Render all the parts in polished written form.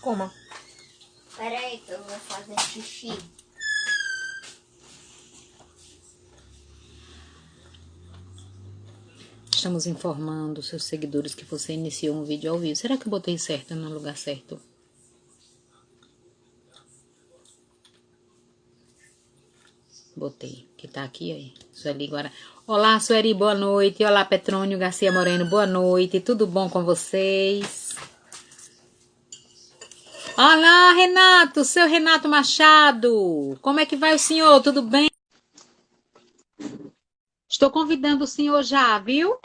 Coma. Peraí que eu vou fazer xixi. Estamos informando seus seguidores que você iniciou um vídeo ao vivo. Será que eu botei certo no lugar certo? Botei, que tá aqui aí. Sueli Guará. Olá, Sueli, boa noite. Olá, Petrônio Garcia Moreno, boa noite. Tudo bom com vocês? Olá, Renato, seu Renato Machado. Como é que vai o senhor? Tudo bem? Estou convidando o senhor já, viu?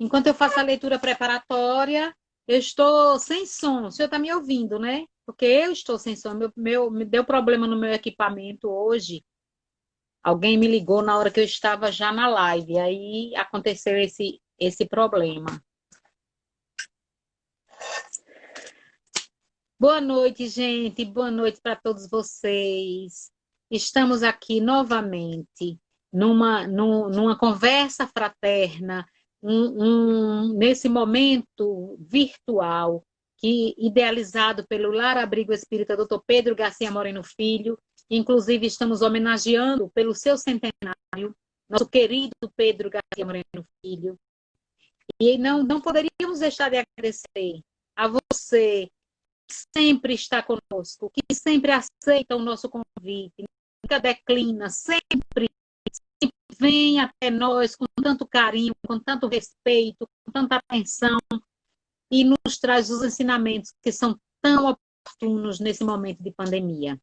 Enquanto eu faço a leitura preparatória, eu estou sem som. O senhor está me ouvindo, né? Porque eu estou sem som. Me deu problema no meu equipamento hoje. Alguém me ligou na hora que eu estava já na live. Aí aconteceu esse problema. Boa noite, gente. Boa noite para todos vocês. Estamos aqui novamente numa conversa fraterna, nesse momento virtual, idealizado pelo Lar Abrigo Espírita Dr. Pedro Garcia Moreno Filho. Inclusive, estamos homenageando pelo seu centenário, nosso querido Pedro Garcia Moreno Filho. E não poderíamos deixar de agradecer a você, sempre está conosco, que sempre aceita o nosso convite, nunca declina, sempre vem até nós com tanto carinho, com tanto respeito, com tanta atenção e nos traz os ensinamentos que são tão oportunos nesse momento de pandemia.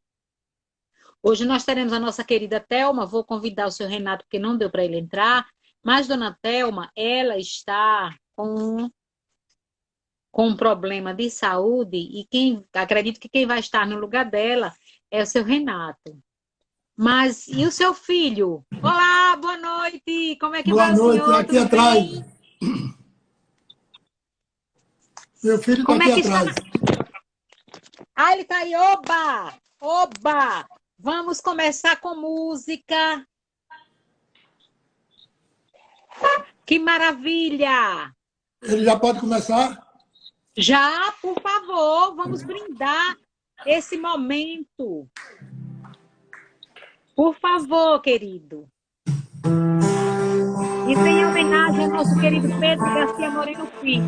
Hoje nós teremos a nossa querida Thelma, vou convidar o senhor Renato, porque não deu para ele entrar, mas dona Thelma, ela está com um problema de saúde e acredito que quem vai estar no lugar dela é o seu Renato. Mas e o seu filho? Olá, boa noite. Como é que vai o senhor? Boa noite, aqui atrás. Meu filho está aqui atrás. Ah, ele está aí. Oba! Oba! Vamos começar com música. Que maravilha! Ele já pode começar? Já, por favor, vamos brindar esse momento. Por favor, querido. E em homenagem ao nosso querido Pedro Garcia Moreno Filho.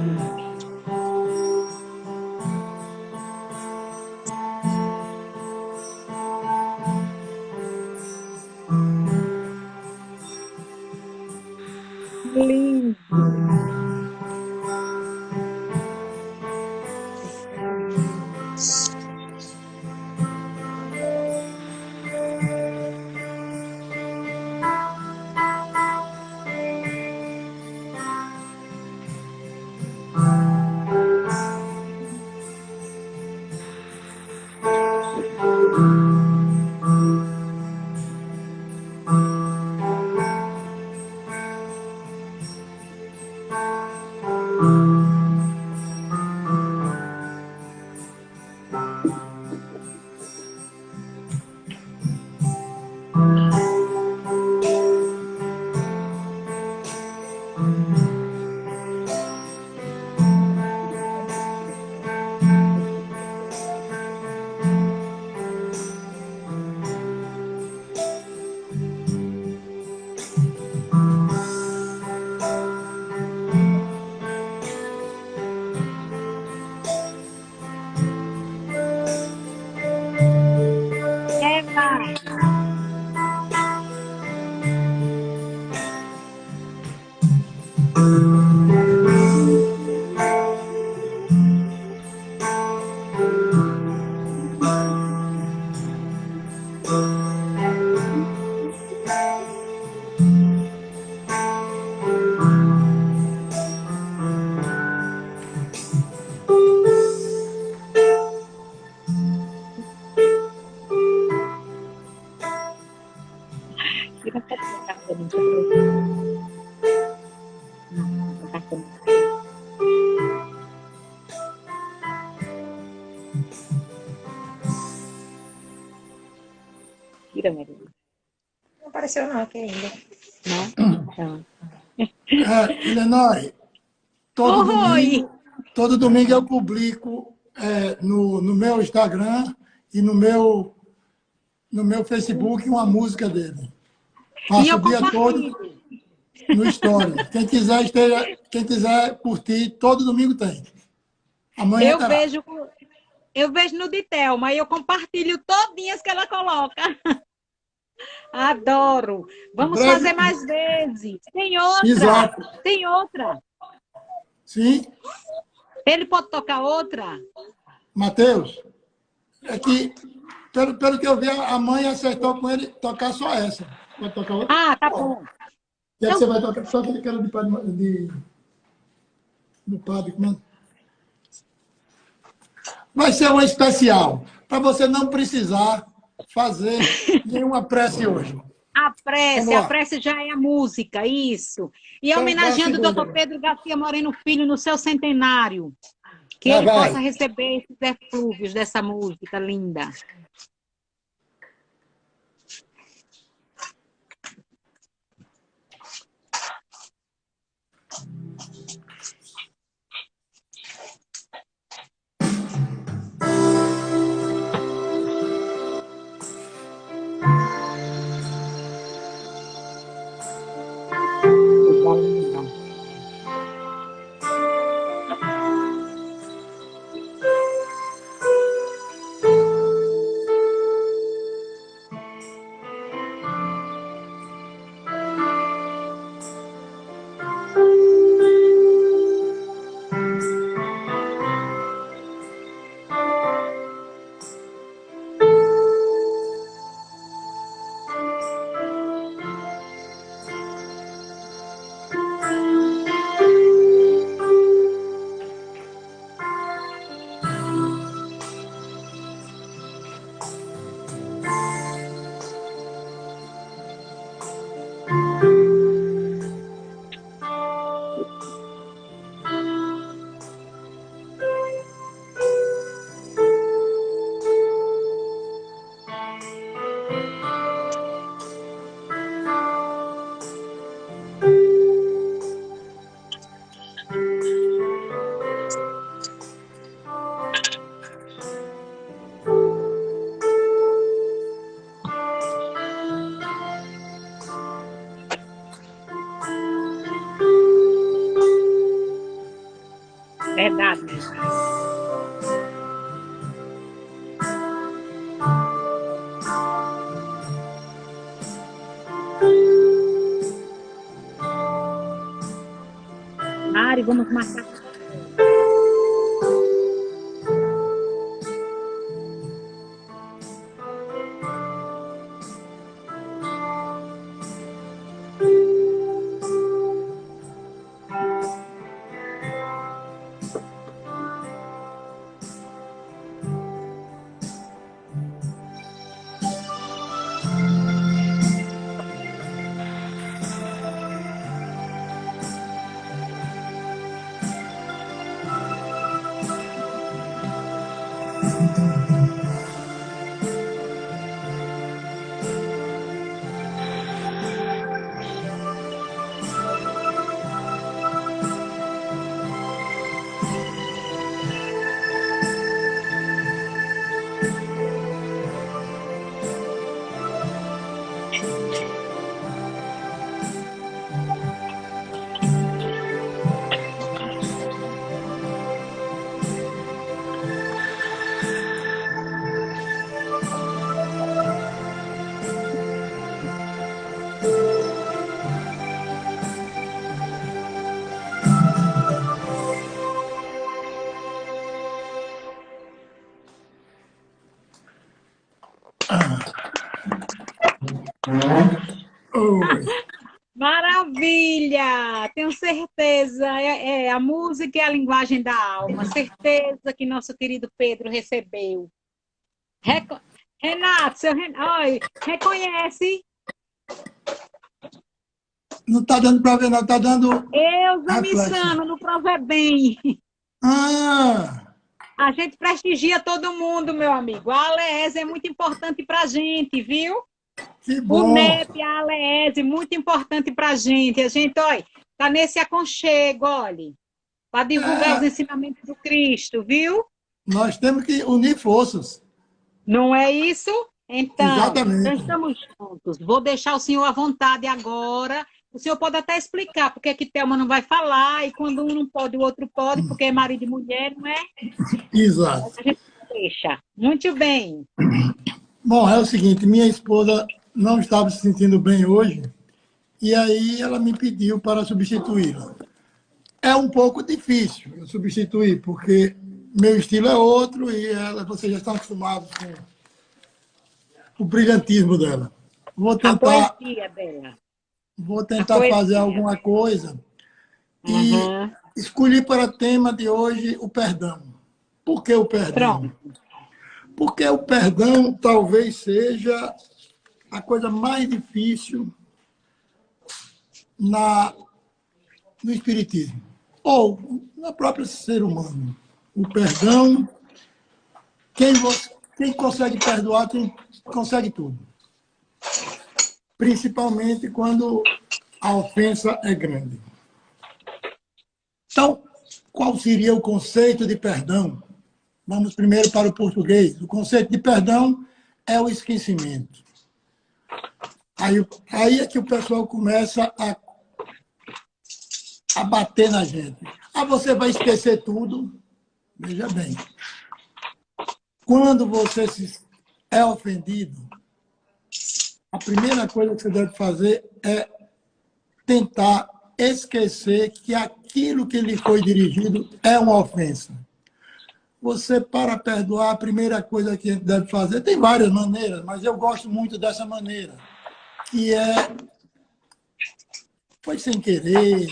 Lindo. Não apareceu não aqui ainda. Não? Lenói, todo domingo eu publico no meu Instagram e no meu Facebook uma música dele. E Passa eu o dia todo compartilho. no Story. Quem quiser curtir, todo domingo tem. Amanhã Eu terá. vejo, eu vejo no de Thelma e eu compartilho todinhas que ela coloca. Adoro. Vamos Breve. fazer mais vezes. Tem outra. Exato. Tem outra. Sim, Ele pode tocar outra? Matheus, é que, pelo que eu vi, a mãe acertou com ele tocar só essa. Pode tocar outra? Ah, tá bom. O que é que você vai tocar? Só aquele cara do padre. Como é? Vai ser uma especial, para você não precisar fazer nenhuma prece hoje. A Vamos lá. prece já é a música, isso. E Então, homenageando o vai a Dr. segunda. Pedro Garcia Moreno Filho no seu centenário. Que Lá ele vai. possa receber esses eflúvios dessa música linda. Verdade, mesmo. Mari, vamos marcar. Oi. Maravilha! Tenho certeza. A música é a linguagem da alma. Certeza que nosso querido Pedro recebeu. Renato, Oi, reconhece? Não está dando para ver, não. Está dando Eusa reflexo. Missano, no Provebem. Ah, A gente prestigia todo mundo, meu amigo. A Aleese é muito importante para a gente, viu? que O bom. NEP, a Aleese, muito importante para a gente. A gente, olha, está nesse aconchego, olha, para divulgar os ensinamentos do Cristo, viu? Nós temos que unir forças. Não é isso? Então, Exatamente. nós estamos juntos. Vou deixar o senhor à vontade agora. O senhor pode até explicar porque que Thelma não vai falar, e quando um não pode, o outro pode, porque é marido e mulher, não é? Exato. A gente deixa. Muito bem. Bom, é o seguinte, minha esposa não estava se sentindo bem hoje, e aí ela me pediu para substituí-la. É um pouco difícil eu substituir, porque meu estilo é outro e vocês já estão acostumados com o brilhantismo dela. Vou A tentar, poesia dela. vou tentar fazer alguma coisa e Uhum. escolhi para tema de hoje o perdão. Por que o perdão? Pronto. Porque o perdão talvez seja a coisa mais difícil no espiritismo, ou no próprio ser humano. O perdão, quem consegue perdoar, consegue tudo. Principalmente quando a ofensa é grande. Então, qual seria o conceito de perdão? Vamos primeiro para o português. O conceito de perdão é o esquecimento. Aí é que o pessoal começa a bater na gente. Ah, você vai esquecer tudo? Veja bem. Quando você é ofendido, a primeira coisa que você deve fazer é tentar esquecer que aquilo que lhe foi dirigido é uma ofensa. Você, para perdoar, a primeira coisa que a gente deve fazer, tem várias maneiras, mas eu gosto muito dessa maneira, que foi sem querer,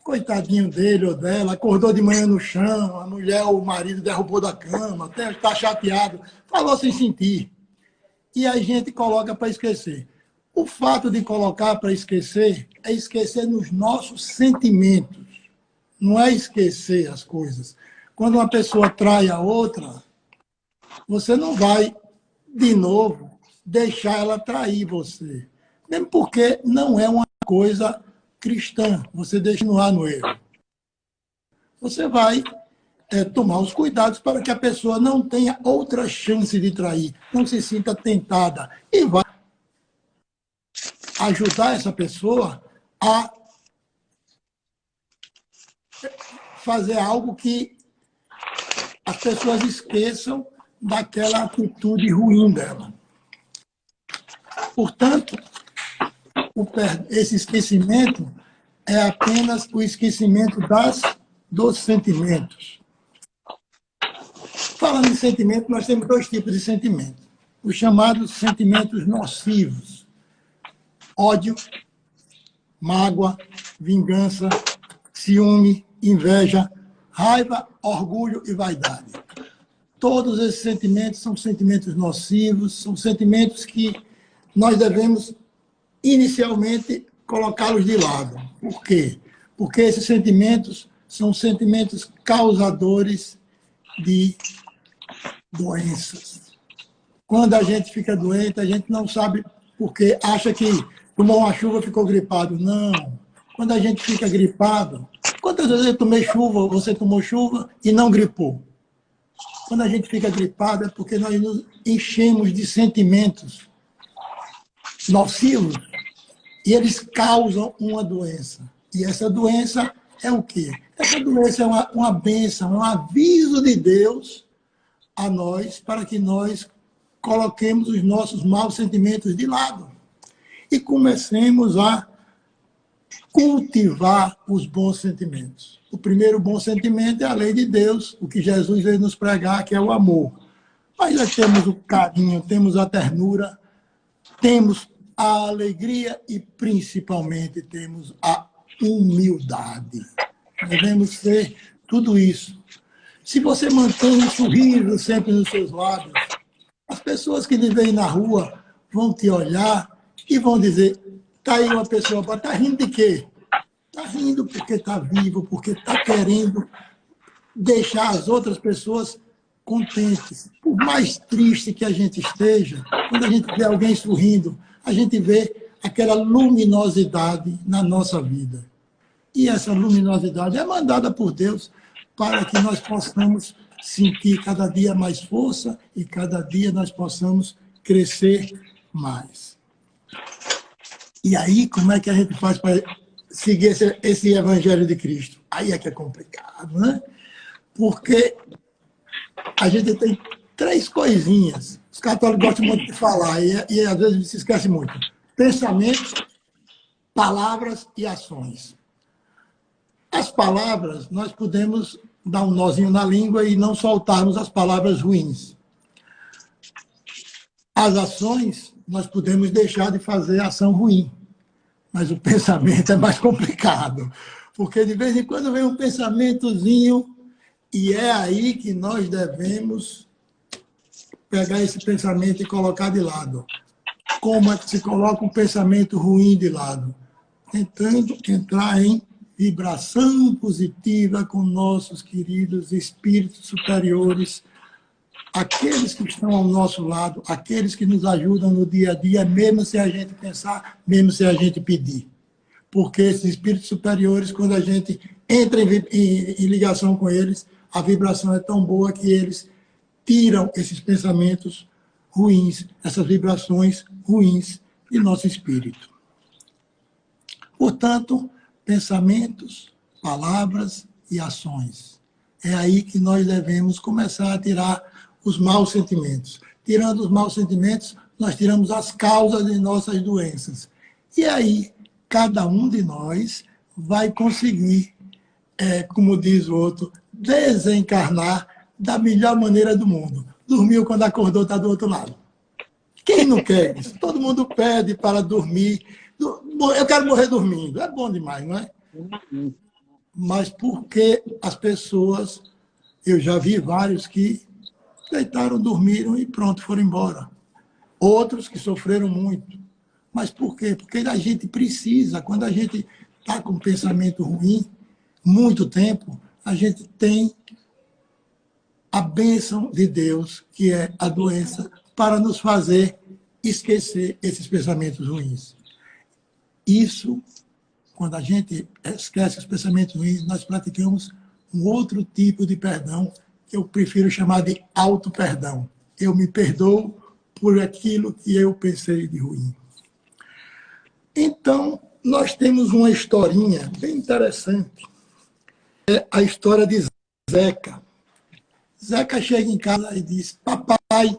coitadinho dele ou dela, acordou de manhã no chão, a mulher ou o marido derrubou da cama, está chateado, falou sem sentir. E a gente coloca para esquecer. O fato de colocar para esquecer é esquecer nos nossos sentimentos, não é esquecer as coisas. Quando uma pessoa trai a outra, você não vai, de novo, deixar ela trair você. Mesmo porque não é uma coisa cristã, você deixa no ar no erro. Você vai tomar os cuidados para que a pessoa não tenha outra chance de trair, não se sinta tentada. E vai ajudar essa pessoa a fazer algo que as pessoas esqueçam daquela atitude ruim dela. Portanto, esse esquecimento é apenas o esquecimento dos sentimentos. Falando em sentimento, nós temos dois tipos de sentimento. Os chamados sentimentos nocivos. Ódio, mágoa, vingança, ciúme, inveja, raiva, orgulho e vaidade. Todos esses sentimentos são sentimentos nocivos, são sentimentos que nós devemos, inicialmente, colocá-los de lado. Por quê? Porque esses sentimentos são sentimentos causadores de doenças. Quando a gente fica doente, a gente não sabe por quê. Acha que tomou uma chuva e ficou gripado. Não. Quando a gente fica gripado, quantas vezes eu tomei chuva, você tomou chuva e não gripou? Quando a gente fica gripado é porque nós nos enchemos de sentimentos nocivos e eles causam uma doença. E essa doença é o quê? Essa doença é uma bênção, um aviso de Deus a nós para que nós coloquemos os nossos maus sentimentos de lado e comecemos a cultivar os bons sentimentos. O primeiro bom sentimento é a lei de Deus, o que Jesus veio nos pregar, que é o amor. Mas já temos o carinho, temos a ternura, temos a alegria e, principalmente, temos a humildade. Devemos ter tudo isso. Se você mantém um sorriso sempre nos seus lábios, as pessoas que lhe veem na rua vão te olhar e vão dizer, está aí uma pessoa, está rindo de quê? Está rindo porque está vivo, porque está querendo deixar as outras pessoas contentes. Por mais triste que a gente esteja, quando a gente vê alguém sorrindo, a gente vê aquela luminosidade na nossa vida. E essa luminosidade é mandada por Deus para que nós possamos sentir cada dia mais força e cada dia nós possamos crescer mais. E aí, como é que a gente faz para seguir esse Evangelho de Cristo? Aí é que é complicado, né? Porque a gente tem 3 coisinhas. Os católicos gostam muito de falar e às vezes se esquece muito. Pensamentos, palavras e ações. As palavras, nós podemos dar um nozinho na língua e não soltarmos as palavras ruins. As ações, nós podemos deixar de fazer ação ruim. Mas o pensamento é mais complicado. Porque de vez em quando vem um pensamentozinho e é aí que nós devemos pegar esse pensamento e colocar de lado. Como é que se coloca um pensamento ruim de lado? Tentando entrar em vibração positiva com nossos queridos espíritos superiores, aqueles que estão ao nosso lado, aqueles que nos ajudam no dia a dia, mesmo se a gente pensar, mesmo se a gente pedir. Porque esses espíritos superiores, quando a gente entra em ligação com eles, a vibração é tão boa que eles tiram esses pensamentos ruins, essas vibrações ruins de nosso espírito. Portanto, pensamentos, palavras e ações. É aí que nós devemos começar a tirar os maus sentimentos. Tirando os maus sentimentos, nós tiramos as causas de nossas doenças. E aí, cada um de nós vai conseguir, como diz o outro, desencarnar da melhor maneira do mundo. Dormiu quando acordou, está do outro lado. Quem não quer isso? Todo mundo pede para dormir. Eu quero morrer dormindo. É bom demais, não é? Mas porque as pessoas, eu já vi vários que deitaram, dormiram e pronto, foram embora. Outros que sofreram muito. Mas por quê? Porque a gente precisa, quando a gente está com um pensamento ruim, muito tempo, a gente tem a bênção de Deus, que é a doença, para nos fazer esquecer esses pensamentos ruins. Isso, quando a gente esquece os pensamentos ruins, nós praticamos um outro tipo de perdão, que eu prefiro chamar de auto-perdão. Eu me perdoo por aquilo que eu pensei de ruim. Então, nós temos uma historinha bem interessante. É a história de Zeca. Zeca chega em casa e diz: papai,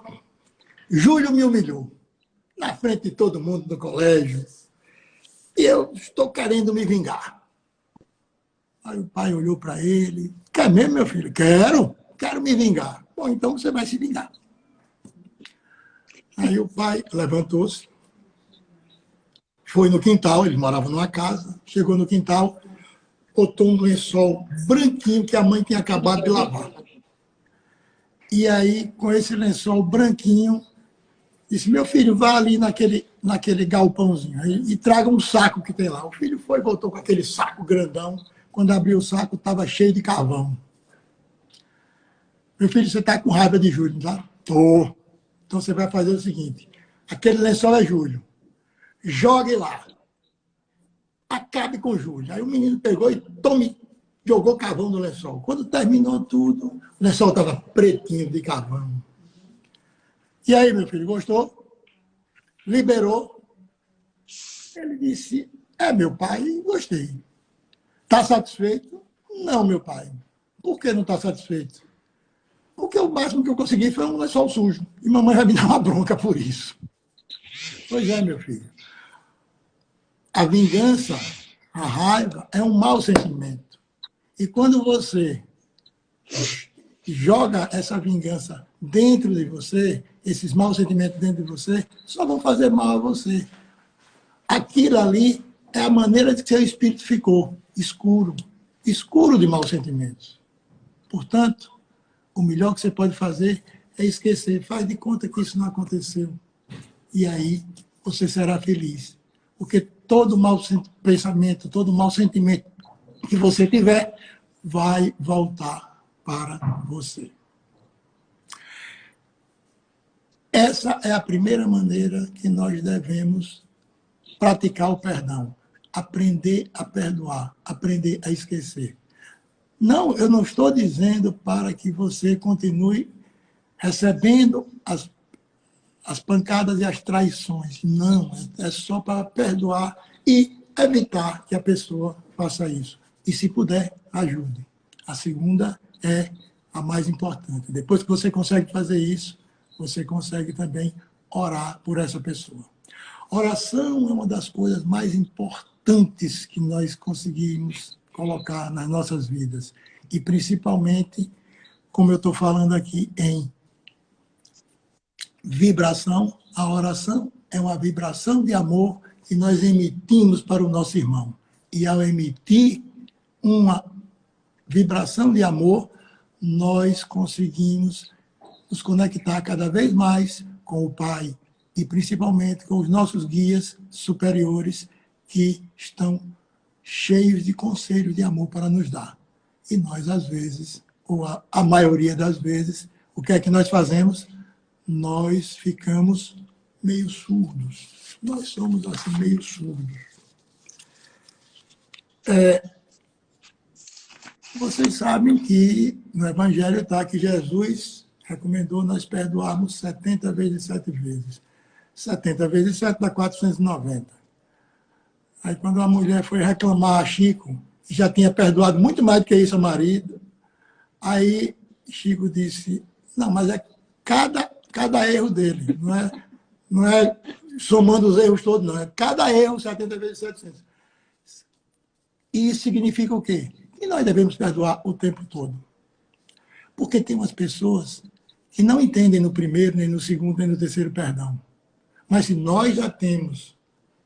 Júlio me humilhou na frente de todo mundo do colégio e eu estou querendo me vingar. Aí o pai olhou para ele: quer mesmo, meu filho? Quero me vingar. Bom, então você vai se vingar. Aí o pai levantou-se, foi no quintal, eles moravam numa casa, chegou no quintal, botou um lençol branquinho que a mãe tinha acabado de lavar. E aí, com esse lençol branquinho, disse: meu filho, vá ali naquele galpãozinho e traga um saco que tem lá. O filho foi e voltou com aquele saco grandão. Quando abriu o saco, estava cheio de carvão. Meu filho, você está com raiva de Júlio, não tá? Tô. Então você vai fazer o seguinte: aquele lençol é Júlio. Jogue lá. Acabe com Júlio. Aí o menino pegou e jogou carvão no lençol. Quando terminou tudo, o lençol estava pretinho de carvão. E aí, meu filho, gostou? Liberou. Ele disse: meu pai, gostei. Está satisfeito? Não, meu pai. Por que não está satisfeito? Porque o máximo que eu consegui foi um lençol sujo. E mamãe vai me dar uma bronca por isso. Pois é, meu filho. A vingança, a raiva, é um mau sentimento. E quando você joga essa vingança dentro de você, esses maus sentimentos dentro de você, só vão fazer mal a você. Aquilo ali é a maneira de que seu espírito ficou escuro, escuro de maus sentimentos. Portanto, o melhor que você pode fazer é esquecer. Faz de conta que isso não aconteceu. E aí você será feliz. Porque todo mau pensamento, todo mau sentimento que você tiver, vai voltar para você. Essa é a primeira maneira que nós devemos praticar o perdão. Aprender a perdoar, aprender a esquecer. Não, eu não estou dizendo para que você continue recebendo as pancadas e as traições. Não, é só para perdoar e evitar que a pessoa faça isso. E, se puder, ajude. A segunda é a mais importante. Depois que você consegue fazer isso, você consegue também orar por essa pessoa. Oração é uma das coisas mais importantes que nós conseguimos colocar nas nossas vidas. E, principalmente, como eu estou falando aqui, em vibração, a oração é uma vibração de amor que nós emitimos para o nosso irmão. E, ao emitir uma vibração de amor, nós conseguimos nos conectar cada vez mais com o Pai e, principalmente, com os nossos guias superiores que estão cheios de conselhos de amor para nos dar. E nós, às vezes, ou a maioria das vezes, o que é que nós fazemos? Nós ficamos meio surdos. Nós somos, assim, meio surdos. Vocês sabem que no Evangelho está que Jesus recomendou nós perdoarmos 70 vezes 7 vezes. 70 vezes 7 dá 490. Aí, quando a mulher foi reclamar a Chico, já tinha perdoado muito mais do que isso ao marido, aí Chico disse, não, mas é cada erro dele, não é somando os erros todos, não, é cada erro 70 vezes 700. E isso significa o quê? Que nós devemos perdoar o tempo todo. Porque tem umas pessoas que não entendem no primeiro, nem no segundo, nem no terceiro perdão. Mas se nós já temos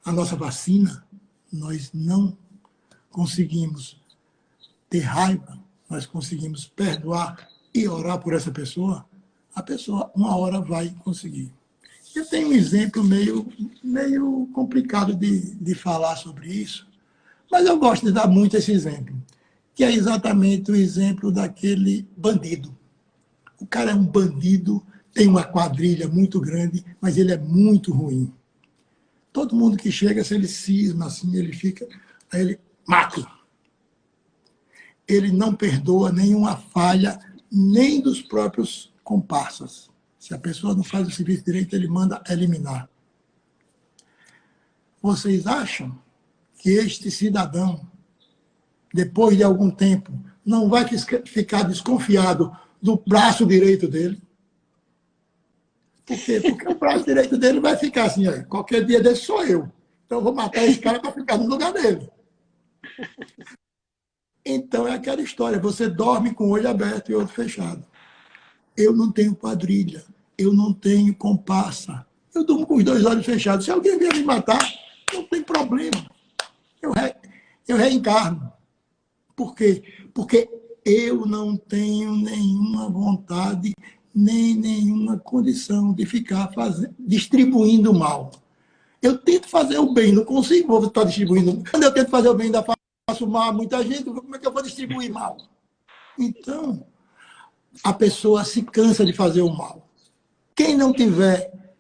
a nossa vacina, nós não conseguimos ter raiva, nós conseguimos perdoar e orar por essa pessoa, a pessoa uma hora vai conseguir. Eu tenho um exemplo meio complicado de falar sobre isso, mas eu gosto de dar muito esse exemplo, que é exatamente o exemplo daquele bandido. O cara é um bandido, tem uma quadrilha muito grande, mas ele é muito ruim. Todo mundo que chega, se ele cisma, assim, ele fica, aí ele mata. Ele não perdoa nenhuma falha, nem dos próprios comparsas. Se a pessoa não faz o serviço direito, ele manda eliminar. Vocês acham que este cidadão, depois de algum tempo, não vai ficar desconfiado do braço direito dele? Por quê? Porque o braço direito dele vai ficar assim, ó, qualquer dia desse sou eu. Então eu vou matar esse cara para ficar no lugar dele. Então é aquela história, você dorme com o olho aberto e o olho fechado. Eu não tenho quadrilha, eu não tenho comparsa. Eu durmo com os dois olhos fechados. Se alguém vier me matar, não tem problema. Eu reencarno. Por quê? Porque eu não tenho nenhuma vontade, nem nenhuma condição de ficar distribuindo mal. Eu tento fazer o bem, não consigo vou estar distribuindo. Quando eu tento fazer o bem, ainda faço mal a muita gente, como é que eu vou distribuir mal? Então, a pessoa se cansa de fazer o mal. Quem não tiver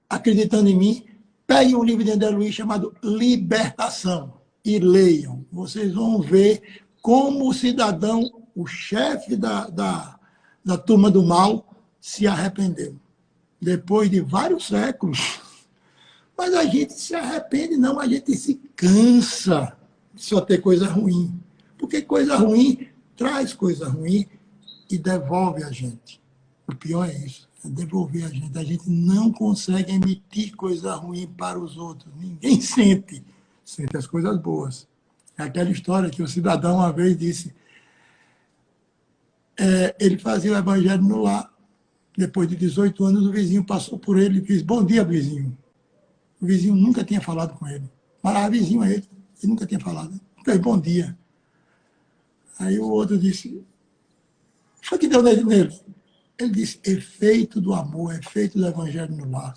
acreditando em mim, pegue um livro de André Luiz chamado Libertação e leiam. Vocês vão ver como o cidadão, o chefe da turma do mal, se arrependeu. Depois de vários séculos. Mas a gente se arrepende, não, a gente se cansa de só ter coisa ruim. Porque coisa ruim traz coisa ruim e devolve a gente. O pior é isso, é devolver a gente. A gente não consegue emitir coisa ruim para os outros. Ninguém sente as coisas boas. É aquela história que o cidadão uma vez disse, ele fazia o evangelho no lar. Depois de 18 anos, o vizinho passou por ele e disse, bom dia, vizinho. O vizinho nunca tinha falado com ele. Mas era vizinho a ele nunca tinha falado. Fez bom dia. Aí o outro disse, foi que deu nele. Ele disse, efeito do amor, efeito do evangelho no lar.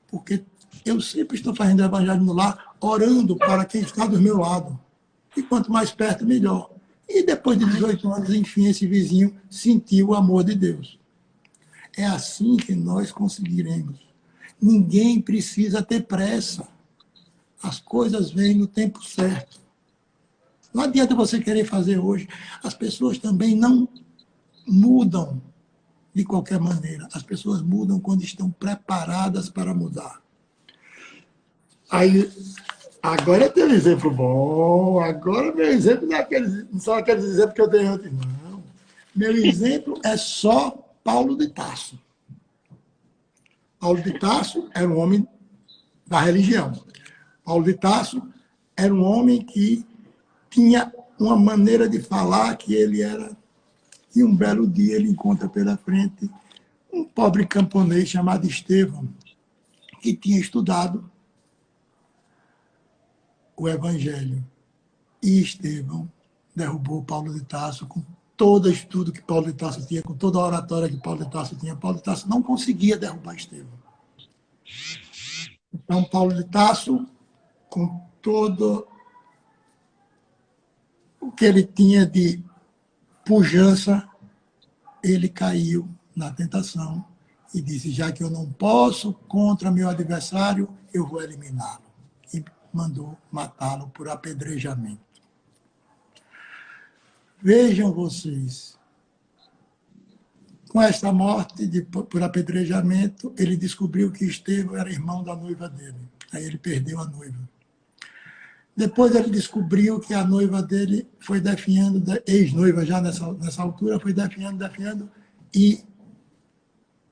Porque eu sempre estou fazendo o evangelho no lar, orando para quem está do meu lado. E quanto mais perto, melhor. E depois de 18 anos, enfim, esse vizinho sentiu o amor de Deus. É assim que nós conseguiremos. Ninguém precisa ter pressa. As coisas vêm no tempo certo. Não adianta você querer fazer hoje. As pessoas também não mudam de qualquer maneira. As pessoas mudam quando estão preparadas para mudar. Aí, agora eu tenho um exemplo bom. Agora meu exemplo não são aqueles exemplos que eu dei antes, não. Meu exemplo é só Paulo de Tarso. Paulo de Tarso era um homem da religião. Paulo de Tarso era um homem que tinha uma maneira de falar que ele era... E um belo dia ele encontra pela frente um pobre camponês chamado Estevão, que tinha estudado o Evangelho. E Estevão derrubou Paulo de Tarso com todo o estudo que Paulo de Tarso tinha, com toda a oratória que Paulo de Tarso tinha. Paulo de Tarso não conseguia derrubar Estevão. Então, Paulo de Tarso, com todo o que ele tinha de pujança, ele caiu na tentação e disse, já que eu não posso contra meu adversário, eu vou eliminá-lo. E mandou matá-lo por apedrejamento. Vejam vocês, com esta morte por apedrejamento, ele descobriu que Estevão era irmão da noiva dele. Aí ele perdeu a noiva. Depois ele descobriu que a noiva dele foi definhando, ex-noiva já nessa altura, foi definhando e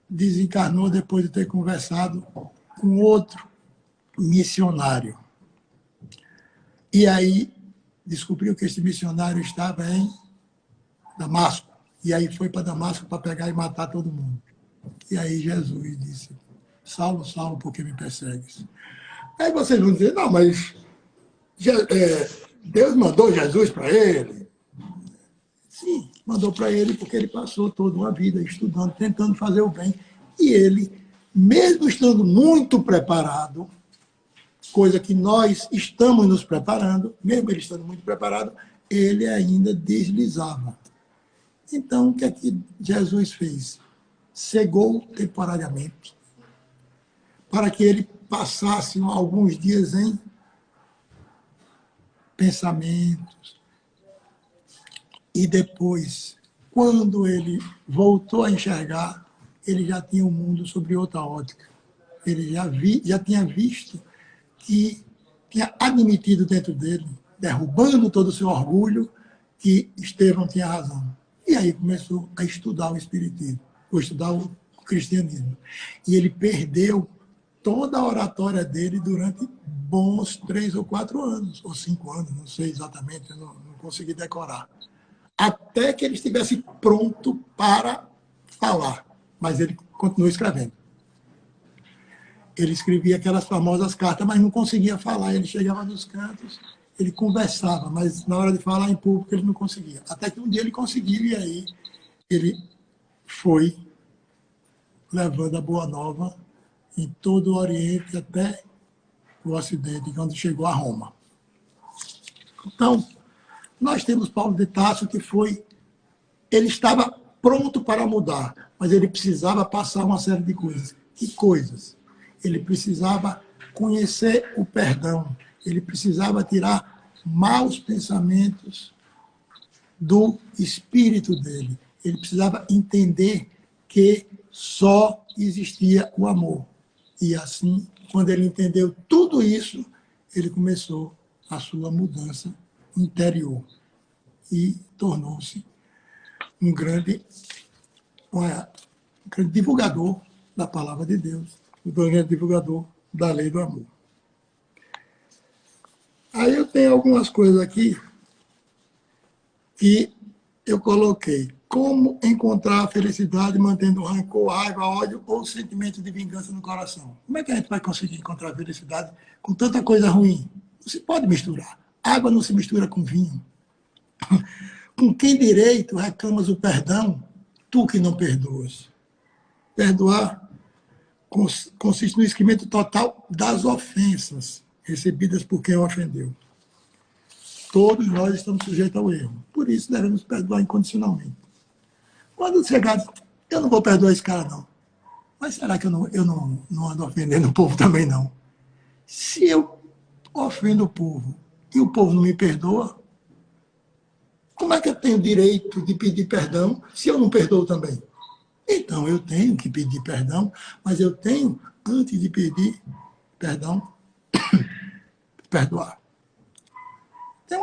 desencarnou depois de ter conversado com outro missionário. E aí descobriu que esse missionário estava em Damasco. E aí foi para Damasco para pegar e matar todo mundo. E aí Jesus disse, Saulo, Saulo, por que me persegues? Aí vocês vão dizer, não, mas Deus mandou Jesus para ele. Sim, mandou para ele porque ele passou toda uma vida estudando, tentando fazer o bem. E ele, mesmo estando muito preparado, coisa que nós estamos nos preparando, mesmo ele estando muito preparado, ele ainda deslizava. Então, o que é que Jesus fez? Cegou temporariamente, para que ele passasse alguns dias em pensamentos. E depois, quando ele voltou a enxergar, ele já tinha o mundo sob outra ótica. Ele já tinha visto que tinha admitido dentro dele, derrubando todo o seu orgulho, que Estevão tinha razão. E aí começou a estudar o espiritismo, ou estudar o cristianismo. E ele perdeu toda a oratória dele durante bons 3 ou 4 anos, ou 5 anos, não sei exatamente, eu não consegui decorar. Até que ele estivesse pronto para falar. Mas ele continuou escrevendo. Ele escrevia aquelas famosas cartas, mas não conseguia falar. Ele chegava nos cantos, ele conversava, mas na hora de falar em público ele não conseguia. Até que um dia ele conseguiu e aí ele foi levando a Boa Nova em todo o Oriente até o Ocidente, quando chegou a Roma. Então, nós temos Paulo de Tarso que ele estava pronto para mudar, mas ele precisava passar uma série de coisas. Que coisas? Ele precisava conhecer o perdão, ele precisava tirar maus pensamentos do espírito dele, ele precisava entender que só existia o amor. E assim, quando ele entendeu tudo isso, ele começou a sua mudança interior e tornou-se um grande divulgador da palavra de Deus, um grande divulgador da lei do amor. Aí eu tenho algumas coisas aqui que eu coloquei. Como encontrar a felicidade mantendo rancor, raiva, ódio ou sentimento de vingança no coração? Como é que a gente vai conseguir encontrar a felicidade com tanta coisa ruim? Não se pode misturar. Água não se mistura com vinho. Com quem direito reclamas o perdão, tu que não perdoas? Perdoar consiste no esquecimento total das ofensas recebidas por quem o ofendeu. Todos nós estamos sujeitos ao erro. Por isso devemos perdoar incondicionalmente. Quando chegar, eu não vou perdoar esse cara, não. Mas será que eu não ando ofendendo o povo também, não? Se eu ofendo o povo e o povo não me perdoa, Como é que eu tenho direito de pedir perdão se eu não perdoo também? Então, eu tenho que pedir perdão, mas eu tenho, antes de pedir perdão, perdoar. Tem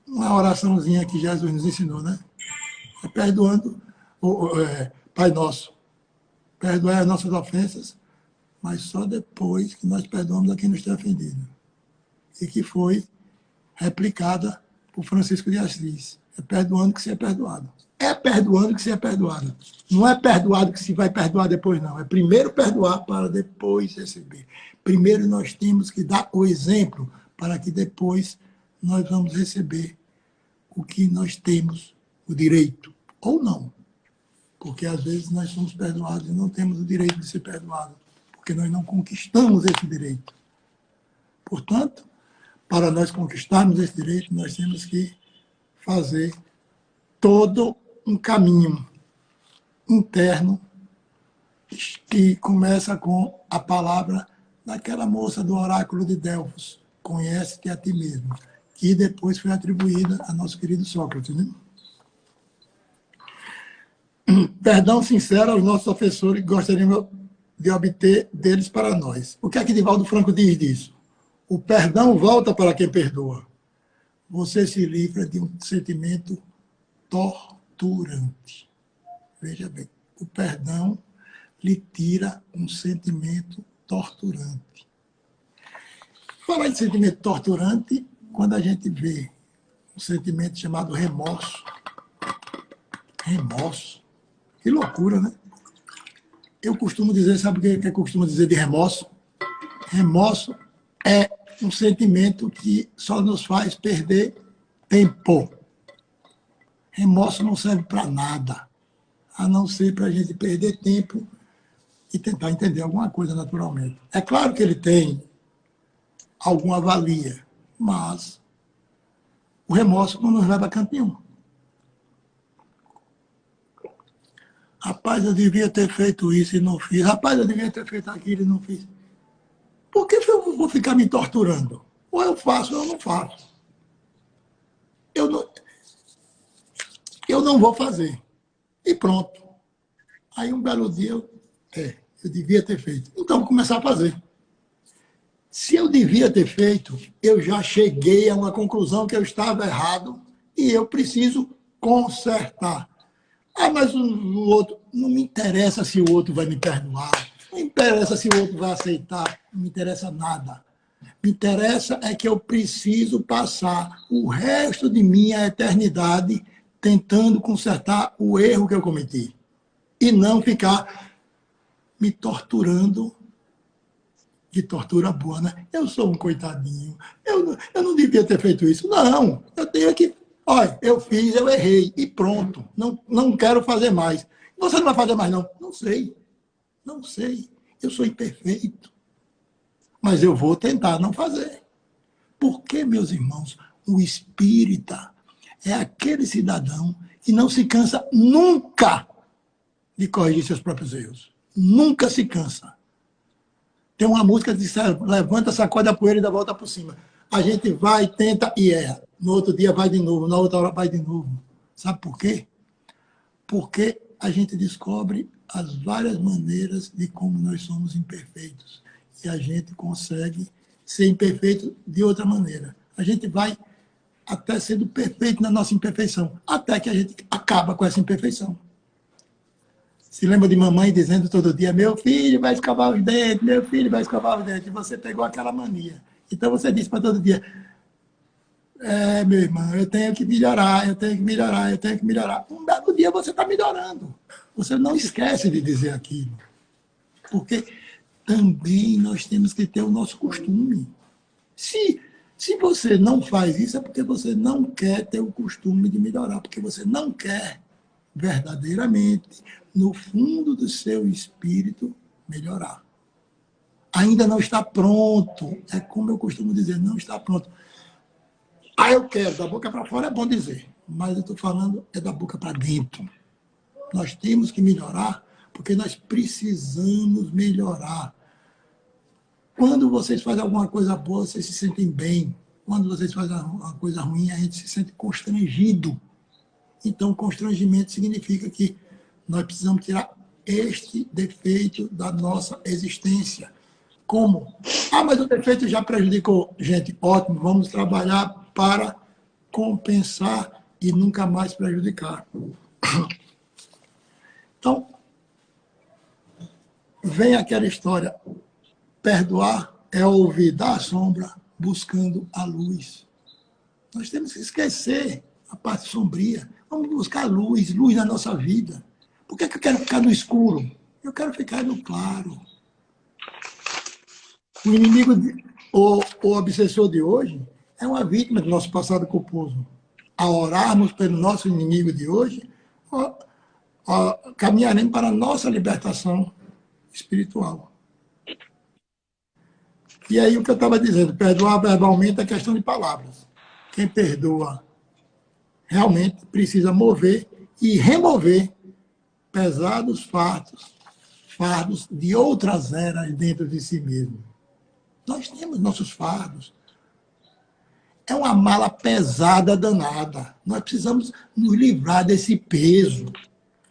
uma oraçãozinha que Jesus nos ensinou, né? É perdoando, Pai Nosso, perdoai as nossas ofensas, mas só depois que nós perdoamos a quem nos tem ofendido. E que foi replicada por Francisco de Assis. É perdoando que se é perdoado. É perdoando que se é perdoado. Não é perdoado que se vai perdoar depois, não. É primeiro perdoar para depois receber. Primeiro nós temos que dar o exemplo para que depois nós vamos receber o que nós temos o direito. Ou não. Porque às vezes nós somos perdoados e não temos o direito de ser perdoados. Porque nós não conquistamos esse direito. Portanto, para nós conquistarmos esse direito, nós temos que fazer todo um caminho interno que começa com a palavra daquela moça do oráculo de Delfos, conhece-te a ti mesmo, que depois foi atribuída a nosso querido Sócrates. Né? Perdão sincero aos nossos ofensores que gostaríamos de obter deles para nós. O que é que Divaldo Franco diz disso? O perdão volta para quem perdoa. Você se livra de um sentimento torturante. Veja bem, o perdão lhe tira um sentimento torturante. Falar em sentimento torturante, quando a gente vê um sentimento chamado remorso. Remorso. Que loucura, né? Eu costumo dizer, sabe o que eu costumo dizer de remorso? Remorso é um sentimento que só nos faz perder tempo. Remorso não serve para nada, a não ser para a gente perder tempo e tentar entender alguma coisa naturalmente. É claro que ele tem alguma valia, mas o remorso não nos leva a canto nenhum. Rapaz, eu devia ter feito isso e não fiz. Rapaz, eu devia ter feito aquilo e não fiz. Por que eu vou ficar me torturando? Ou eu faço ou eu não faço. Eu não vou fazer. E pronto. Aí um belo dia eu devia ter feito. Então vou começar a fazer. Se eu devia ter feito, eu já cheguei a uma conclusão que eu estava errado e eu preciso consertar. Ah, mas o outro, não me interessa se o outro vai me perdoar, não me interessa se o outro vai aceitar, não me interessa nada. Me interessa é que eu preciso passar o resto de minha eternidade tentando consertar o erro que eu cometi. E não ficar me torturando de tortura boa, né? Eu sou um coitadinho, eu não devia ter feito isso. Não, eu tenho que... Olha, eu fiz, eu errei, e pronto. Não quero fazer mais. Você não vai fazer mais, não? Não sei. Não sei. Eu sou imperfeito. Mas eu vou tentar não fazer. Porque, meus irmãos, o espírita é aquele cidadão que não se cansa nunca de corrigir seus próprios erros. Nunca se cansa. Tem uma música que diz, levanta, sacode a poeira e dá a volta por cima. A gente vai, tenta e erra. No outro dia vai de novo, na outra hora vai de novo. Sabe por quê? Porque a gente descobre as várias maneiras de como nós somos imperfeitos. E a gente consegue ser imperfeito de outra maneira. A gente vai até sendo perfeito na nossa imperfeição, até que a gente acaba com essa imperfeição. Se lembra de mamãe dizendo todo dia, meu filho vai escovar os dentes, meu filho vai escovar os dentes. E você pegou aquela mania. Então você diz para todo dia, meu irmão, eu tenho que melhorar, eu tenho que melhorar, eu tenho que melhorar. Um belo dia você está melhorando. Você não esquece de dizer aquilo. Porque também nós temos que ter o nosso costume. Se você não faz isso, é porque você não quer ter o costume de melhorar, porque você não quer verdadeiramente, no fundo do seu espírito, melhorar. Ainda não está pronto. É como eu costumo dizer, não está pronto. Ah, eu quero, da boca para fora é bom dizer, mas eu estou falando é da boca para dentro. Nós temos que melhorar, porque nós precisamos melhorar. Quando vocês fazem alguma coisa boa, vocês se sentem bem. quando vocês fazem uma coisa ruim, a gente se sente constrangido. Então, constrangimento significa que nós precisamos tirar este defeito da nossa existência. Como? Ah, mas o defeito já prejudicou. Gente, ótimo, vamos trabalhar para compensar e nunca mais prejudicar. Então, vem aquela história, perdoar é ouvir da sombra buscando a luz. Nós temos que esquecer a parte sombria. Vamos buscar luz, luz na nossa vida. Por que eu quero ficar no escuro? Eu quero ficar no claro. O inimigo, o obsessor de hoje, é uma vítima do nosso passado culposo. A orarmos pelo nosso inimigo de hoje, caminharemos para a nossa libertação espiritual. E aí o que eu estava dizendo, perdoar verbalmente é questão de palavras. Quem perdoa realmente precisa mover e remover pesados fardos de outras eras dentro de si mesmo. Nós temos nossos fardos. É uma mala pesada danada. Nós precisamos nos livrar desse peso,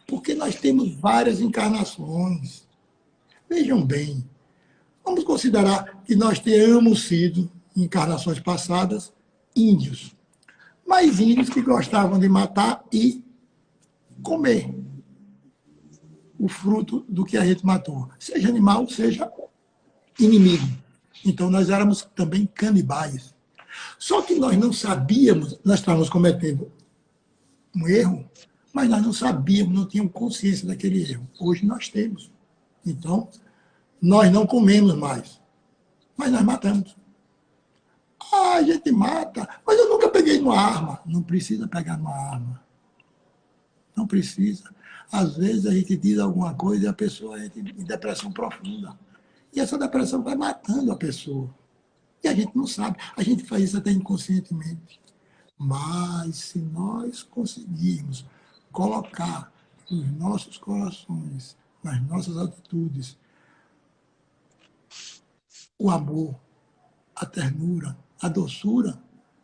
porque nós temos várias encarnações. Vejam bem, vamos considerar que nós tenhamos sido, em encarnações passadas, índios. Mas índios que gostavam de matar e comer o fruto do que a gente matou. Seja animal, seja inimigo. Então, nós éramos também canibais. Só que nós não sabíamos, nós estávamos cometendo um erro, mas nós não sabíamos, não tínhamos consciência daquele erro. Hoje nós temos. Então, nós não comemos mais, mas nós matamos. Ah, a gente mata, mas eu nunca peguei numa arma. Não precisa pegar numa arma. Não precisa. Às vezes a gente diz alguma coisa e a pessoa entra em depressão profunda. E essa depressão vai matando a pessoa. E a gente não sabe. A gente faz isso até inconscientemente. Mas se nós conseguirmos colocar nos nossos corações, nas nossas atitudes, o amor, a ternura, a doçura,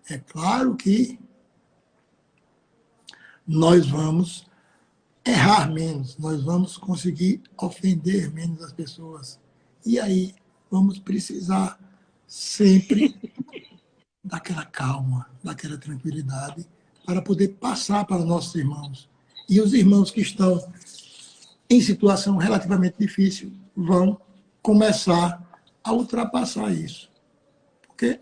é claro que nós vamos errar menos, nós vamos conseguir ofender menos as pessoas. E aí vamos precisar sempre daquela calma, daquela tranquilidade, para poder passar para os nossos irmãos. E os irmãos que estão em situação relativamente difícil vão começar a ultrapassar isso. Porque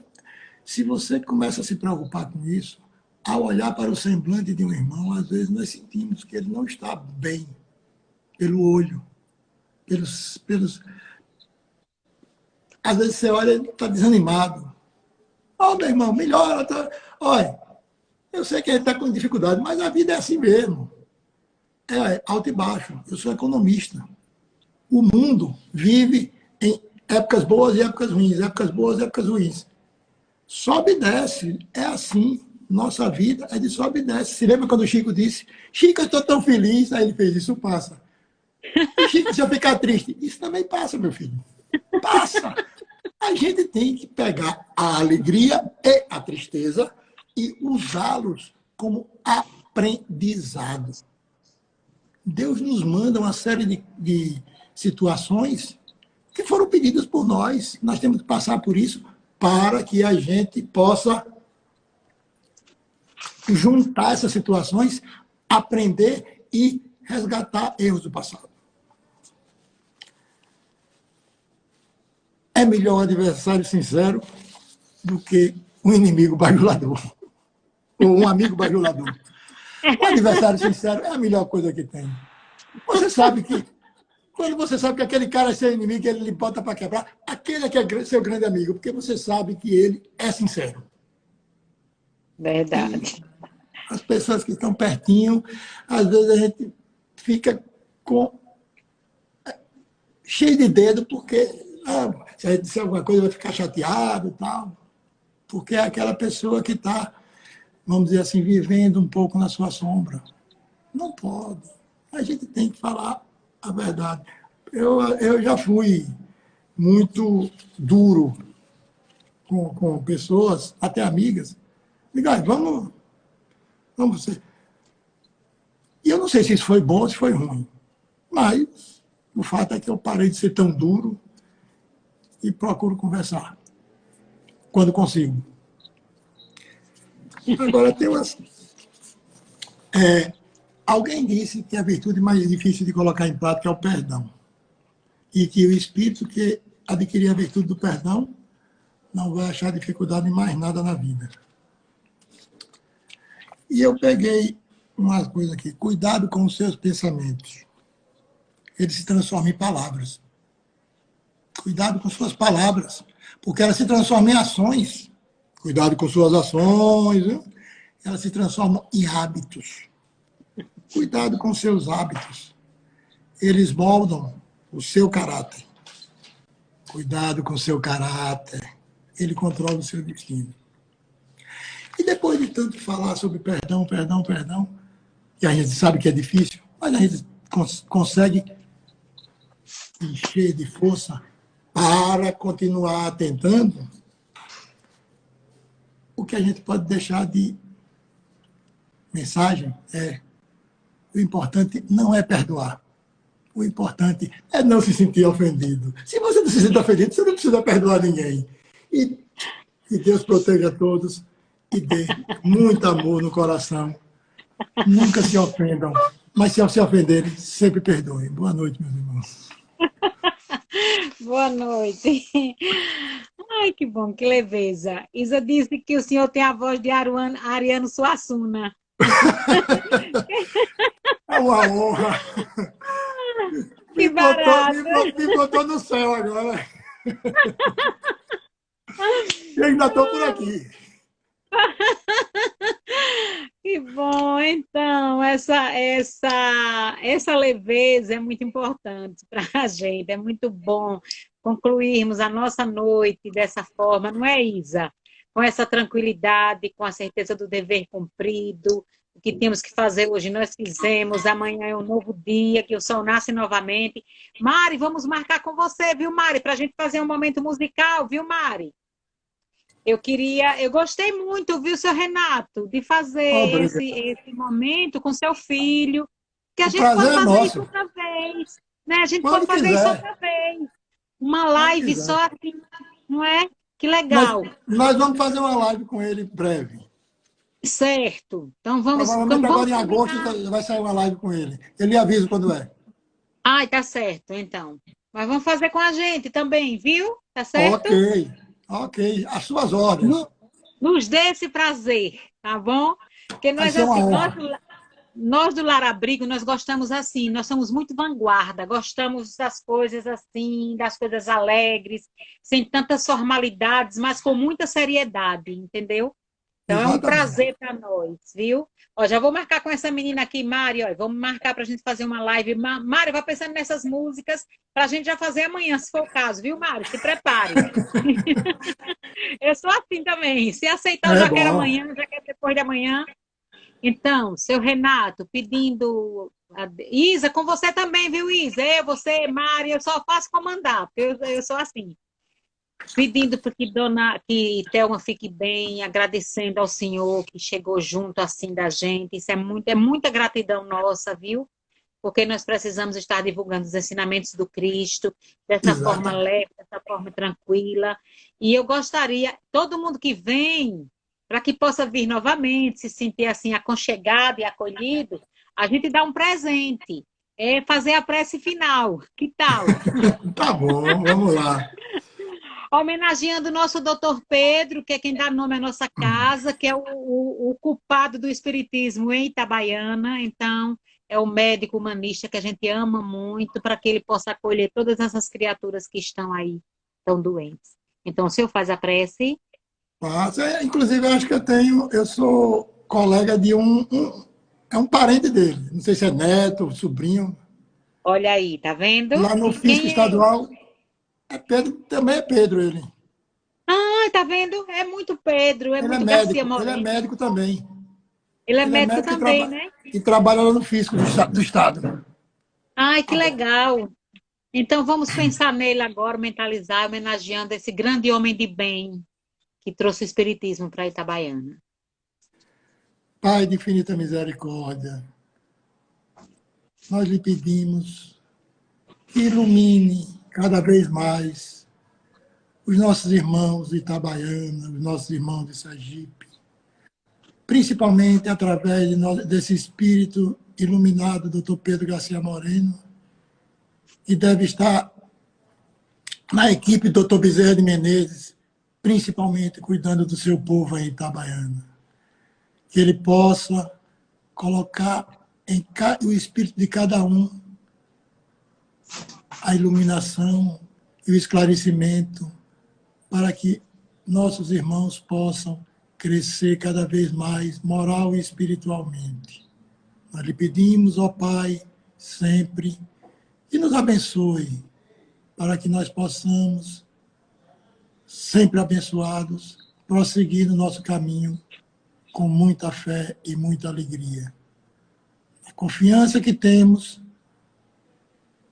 se você começa a se preocupar com isso, ao olhar para o semblante de um irmão, às vezes nós sentimos que ele não está bem, pelo olho, pelos... Às vezes você olha e ele está desanimado. Ó, meu irmão, melhora. Tá... Olha, eu sei que ele está com dificuldade, mas a vida é assim mesmo. É alto e baixo. Eu sou economista. O mundo vive em épocas boas e épocas ruins, épocas boas e épocas ruins. Sobe e desce. É assim. Nossa vida é de sobe e desce. Se lembra quando o Chico disse, Chico, eu estou tão feliz. Aí ele fez, isso passa. E Chico, se eu ficar triste, isso também passa, meu filho. Passa. A gente tem que pegar a alegria e a tristeza e usá-los como aprendizado. Deus nos manda uma série de situações que foram pedidas por nós. Nós temos que passar por isso para que a gente possa juntar essas situações, aprender e resgatar erros do passado. É melhor um adversário sincero do que um inimigo bajulador. Ou um amigo bajulador. Um adversário sincero é a melhor coisa que tem. Você sabe que, quando você sabe que aquele cara é seu inimigo, ele lhe bota para quebrar, aquele é que é seu grande amigo, porque você sabe que ele é sincero. Verdade. E as pessoas que estão pertinho, às vezes a gente fica cheio de dedo, porque se a gente disser alguma coisa vai ficar chateado e tal, porque é aquela pessoa que está, vamos dizer assim, vivendo um pouco na sua sombra. Não pode. A gente tem que falar a verdade. Eu já fui muito duro com pessoas, até amigas. Digo, vamos ser. E eu não sei se isso foi bom ou se foi ruim. Mas o fato é que eu parei de ser tão duro e procuro conversar quando consigo. Agora, tem umas... alguém disse que a virtude mais difícil de colocar em prática é o perdão. E que o espírito que adquirir a virtude do perdão não vai achar dificuldade em mais nada na vida. E eu peguei uma coisa aqui. Cuidado com os seus pensamentos. Eles se transformam em palavras. Cuidado com suas palavras, porque elas se transformam em ações. Cuidado com suas ações, viu? Elas se transformam em hábitos. Cuidado com seus hábitos. Eles moldam o seu caráter. Cuidado com o seu caráter. Ele controla o seu destino. E depois de tanto falar sobre perdão, e a gente sabe que é difícil, mas a gente consegue encher de força para continuar tentando, o que a gente pode deixar de mensagem o importante não é perdoar. O importante é não se sentir ofendido. Se você não se sente ofendido, você não precisa perdoar ninguém. E Deus proteja todos e dê muito amor no coração. Nunca se ofendam, mas se ofenderem, sempre perdoem. Boa noite, meus irmãos. Boa noite. Ai, que bom, que leveza. Isa disse que o senhor tem a voz de Ariano Suassuna. É uma honra. Que barato. Me botou no céu agora. E ainda estou por aqui. Que bom, então, essa leveza é muito importante para a gente, é muito bom concluirmos a nossa noite dessa forma, não é, Isa? Com essa tranquilidade, com a certeza do dever cumprido, o que temos que fazer hoje nós fizemos, amanhã é um novo dia, que o sol nasce novamente. Mari, vamos marcar com você, viu, Mari, para a gente fazer um momento musical, viu, Mari? Eu gostei muito, viu, seu Renato, de fazer esse momento com seu filho, que a gente pode fazer isso outra vez, né? A gente pode fazer isso outra vez. Uma live só assim, não é? Que legal. Nós vamos fazer uma live com ele em breve. Certo. Então vamos... Provavelmente agora em agosto vai sair uma live com ele. Ele avisa quando é. Ai, tá certo, então. Mas vamos fazer com a gente também, viu? Tá certo? Ok, às suas ordens. Nos dê esse prazer, tá bom? Porque nós, assim, nós do Lar Abrigo, nós gostamos assim, nós somos muito vanguarda, gostamos das coisas assim, das coisas alegres, sem tantas formalidades, mas com muita seriedade, entendeu? Então é um prazer para nós, viu? Ó, já vou marcar com essa menina aqui, Mari, ó, vamos marcar para a gente fazer uma live. Mari, vai pensando nessas músicas para a gente já fazer amanhã, se for o caso, viu, Mari? Se prepare. Eu sou assim também. Se aceitar, eu já quero amanhã, já quero depois de amanhã. Então, seu Renato, pedindo... Isa, com você também, viu, Isa? Você, Mari, eu só faço comandar, porque eu sou assim. Pedindo para que Thelma fique bem, agradecendo ao Senhor que chegou junto assim da gente. Isso é muita gratidão nossa, viu? Porque nós precisamos estar divulgando os ensinamentos do Cristo dessa forma leve, dessa forma tranquila. E eu gostaria, todo mundo que vem, para que possa vir novamente, se sentir assim aconchegado e acolhido, a gente dá um presente. É fazer a prece final. Que tal? Tá bom, vamos lá. Homenageando o nosso doutor Pedro, que é quem dá nome à nossa casa, que é o culpado do espiritismo em Itabaiana. Então, é o médico humanista que a gente ama muito, para que ele possa acolher todas essas criaturas que estão aí, tão doentes. Então, o senhor faz a prece? Inclusive, eu acho que eu sou colega de é um parente dele. Não sei se é neto, sobrinho. Olha aí, tá vendo? Lá no Fisco Estadual... É Pedro, também é Pedro ele. Ah, tá vendo? É muito Pedro, Ele muito é Garcia médico, Moreno. ele é médico também. Ele é médico também, né? E trabalha lá no Fisco do Estado. Ai, que legal. Então vamos pensar nele agora, mentalizar, homenageando esse grande homem de bem, que trouxe o Espiritismo para Itabaiana. Pai de infinita misericórdia, nós lhe pedimos que ilumine cada vez mais os nossos irmãos de Itabaiana, os nossos irmãos de Sergipe, principalmente através desse espírito iluminado, Dr. Pedro Garcia Moreno, que deve estar na equipe do Dr. Bezerra de Menezes, principalmente cuidando do seu povo em Itabaiana. Que ele possa colocar o espírito de cada um a iluminação e o esclarecimento para que nossos irmãos possam crescer cada vez mais moral e espiritualmente. Nós lhe pedimos, ó Pai, sempre, que nos abençoe para que nós possamos, sempre abençoados, prosseguir no nosso caminho com muita fé e muita alegria. A confiança que temos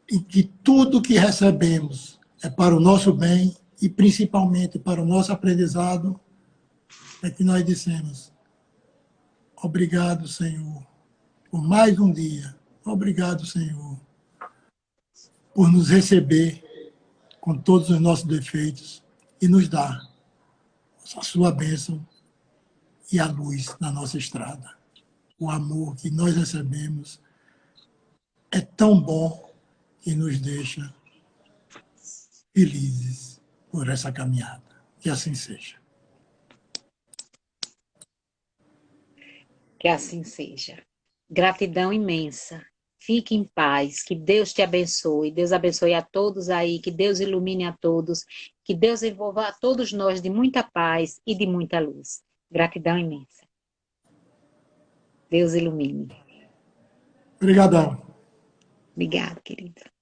em que tudo que recebemos é para o nosso bem e principalmente para o nosso aprendizado, é que nós dissemos: obrigado, Senhor, por mais um dia. Obrigado, Senhor, por nos receber com todos os nossos defeitos e nos dar a sua bênção e a luz na nossa estrada. O amor que nós recebemos é tão bom que nos deixa felizes por essa caminhada. Que assim seja. Que assim seja. Gratidão imensa. Fique em paz. Que Deus te abençoe. Deus abençoe a todos aí. Que Deus ilumine a todos. Que Deus envolva a todos nós de muita paz e de muita luz. Gratidão imensa. Deus ilumine. Obrigadão. Obrigada, querida.